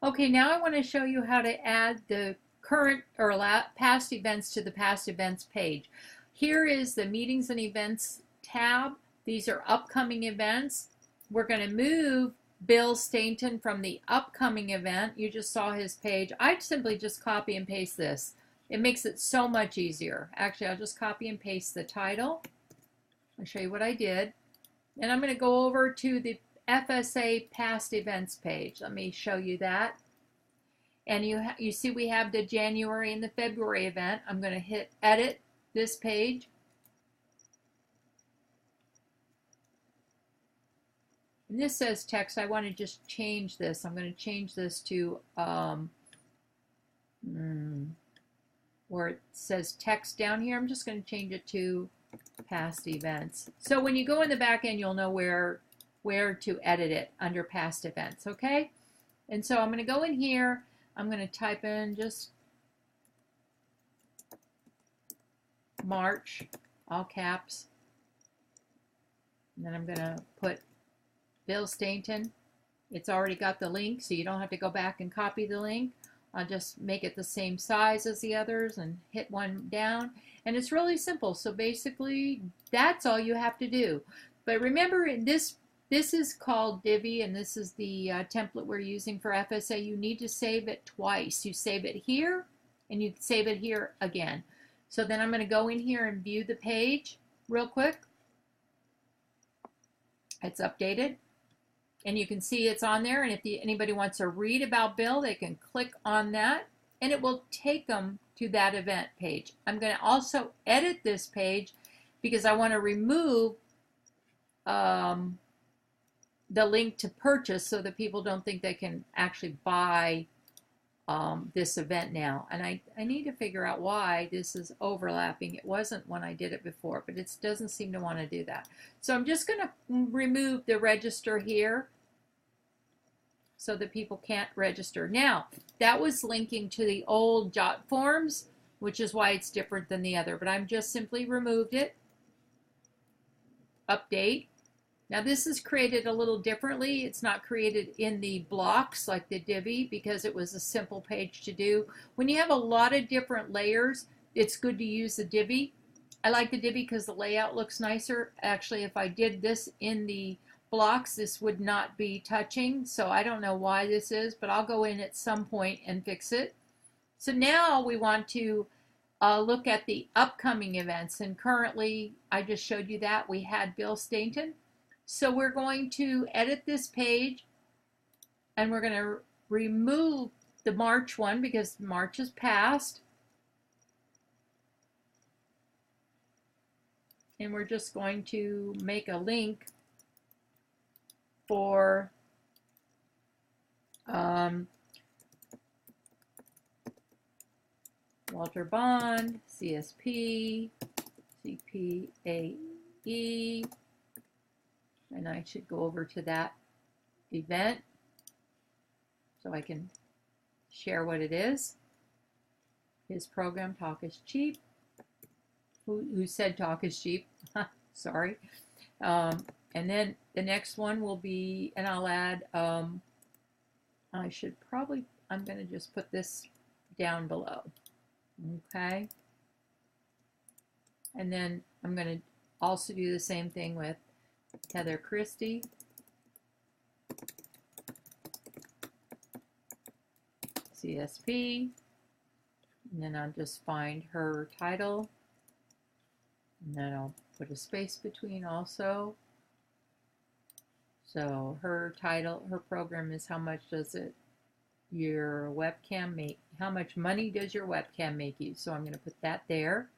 Okay, now I want to show you how to add the current or past events to the past events page. Here is the meetings and events tab. These are upcoming events. We're going to move Bill Stainton from the upcoming event. You just saw his page. I'd simply just copy and paste this. It makes it so much easier. Actually, I'll just copy and paste the title. I'll show you what I did. And I'm going to go over to the FSA past events page. Let me show you that. And you see we have the January and the February event. I'm going to hit edit this page. And this says text. I want to just change this. I'm going to change this to where it says text down here. I'm just going to change it to past events. So when you go in the back end, you'll know where to edit it under past events, okay? And so I'm going to go in here. I'm going to type in just March, all caps. And then I'm going to put Bill Stainton. It's already got the link, so you don't have to go back and copy the link. I'll just make it the same size as the others and hit one down. And it's really simple. So basically, that's all you have to do. But remember, this is called Divi, and this is the template we're using for FSA. You need to save it twice. You save it here, and you save it here again. So then I'm going to go in here and view the page real quick. It's updated. And you can see it's on there, and if anybody wants to read about Bill, they can click on that, and it will take them to that event page. I'm going to also edit this page because I want to remove the link to purchase so that people don't think they can actually buy this event now. And I need to figure out why this is overlapping. It wasn't when I did it before, but it doesn't seem to want to do that. So I'm just going to remove the register here so that people can't register. Now, that was linking to the old Jot forms, which is why it's different than the other, but I'm just simply removed it. Update. Now this is created a little differently. It's not created in the blocks like the Divi because it was a simple page to do. When you have a lot of different layers, it's good to use the Divi. I like the Divi because the layout looks nicer. Actually, if I did this in the blocks, this would not be touching. So I don't know why this is, but I'll go in at some point and fix it. So now we want to look at the upcoming events. And currently, I just showed you that. We had Bill Stainton. So we're going to edit this page, and we're going to remove the March one because March is past. And we're just going to make a link for Walter Bond, CSP, CPAE. And I should go over to that event so I can share what it is. His program, Talk is Cheap. Who said talk is cheap? Sorry. And then the next one will be, and I'll add, I'm going to just put this down below. Okay. And then I'm going to also do the same thing with Heather Christie, CSP, and then I'll just find her title, and then I'll put a space between also. So her title, her program is how much does your webcam make, how much money does your webcam make you? So I'm going to put that there.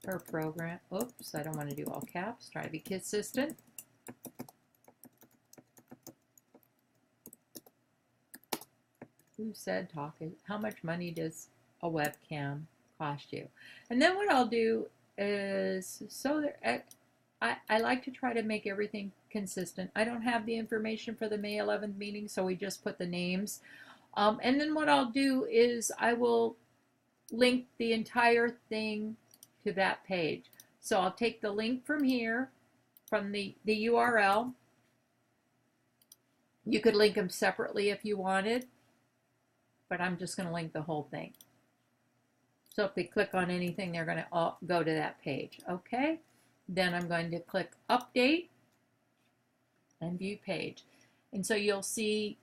Her program, oops, I don't want to do all caps, try to be consistent. Who said talk? How much money does a webcam cost you? And then what I'll do is, I like to try to make everything consistent. I don't have the information for the May 11th meeting, so we just put the names. And then what I'll do is I will link the entire thing to that page. So I'll take the link from here, from the URL, You could link them separately if you wanted, but I'm just going to link the whole thing. So if they click on anything, they're going to go to that page. Okay, then I'm going to click Update and View Page. And so you'll see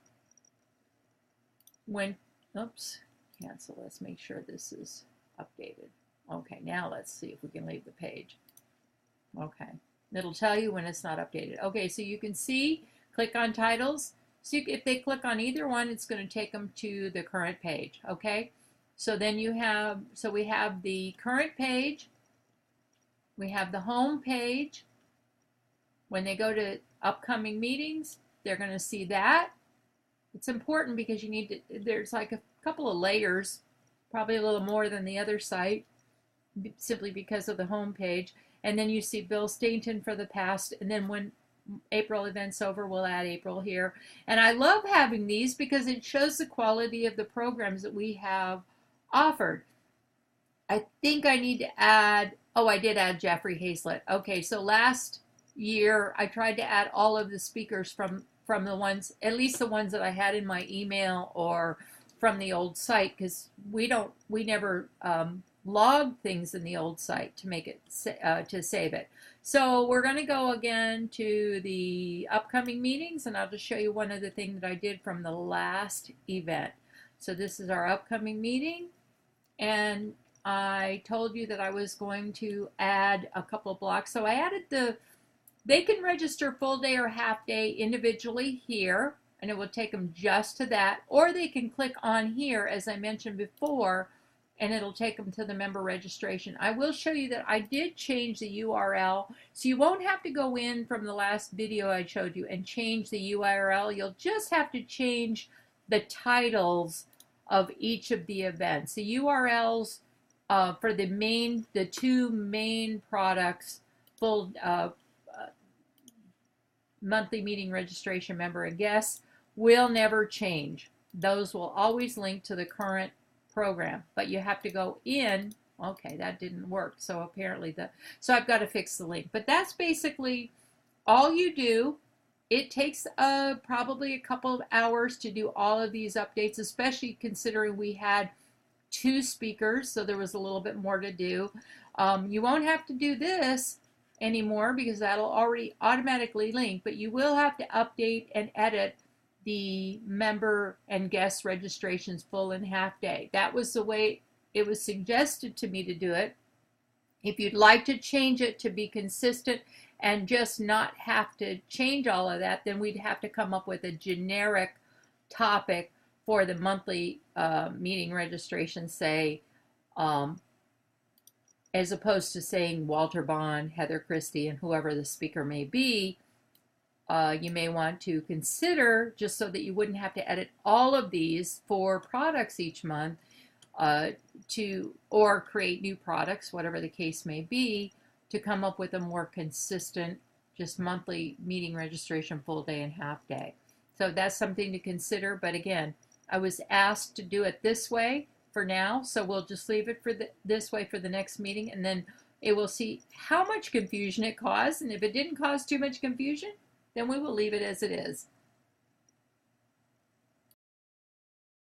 when, oops, cancel. Let's make sure this is updated. Okay, now let's see if we can leave the page. Okay, it'll tell you when it's not updated. Okay, so you can see, click on titles. So if they click on either one, it's going to take them to the current page. Okay, so then you have, so we have the current page, we have the home page. When they go to upcoming meetings, they're going to see that. It's important because you need to, there's like a couple of layers, probably a little more than the other site, simply because of the home page. And then you see Bill Stainton for the past, and then when April event's over, we'll add April here. And I love having these because it shows the quality of the programs that we have offered. I think I need to add, oh, I did add Jeffrey Hazlett. Okay, so last year I tried to add all of the speakers from the ones, at least the ones that I had in my email or from the old site, because we never log things in the old site to make it to save it. So we're going to go again to the upcoming meetings, and I'll just show you one other thing that I did from the last event. So this is our upcoming meeting, and I told you that I was going to add a couple of blocks. So I added they can register full day or half day individually here, and it will take them just to that, or they can click on here, as I mentioned before, and it'll take them to the member registration. I will show you that I did change the URL, so you won't have to go in from the last video I showed you and change the URL. You'll just have to change the titles of each of the events. The URLs for the two main products, full monthly meeting registration member and guests, will never change. Those will always link to the current program, but you have to go in. Okay, that didn't work. So apparently so I've got to fix the link. But that's basically all you do. It takes probably a couple of hours to do all of these updates, especially considering we had 2 speakers, so there was a little bit more to do. You won't have to do this anymore because that'll already automatically link, but you will have to update and edit the member and guest registrations full and half day. That was the way it was suggested to me to do it. If you'd like to change it to be consistent and just not have to change all of that, then we'd have to come up with a generic topic for the monthly meeting registration, say, as opposed to saying Walter Bond, Heather Christie, and whoever the speaker may be. You may want to consider, just so that you wouldn't have to edit all of these for products each month, or create new products, whatever the case may be, to come up with a more consistent, just monthly meeting registration full day and half day. So that's something to consider. But again, I was asked to do it this way for now, so we'll just leave it for this way for the next meeting, and then it will see how much confusion it caused, and if it didn't cause too much confusion, then we will leave it as it is.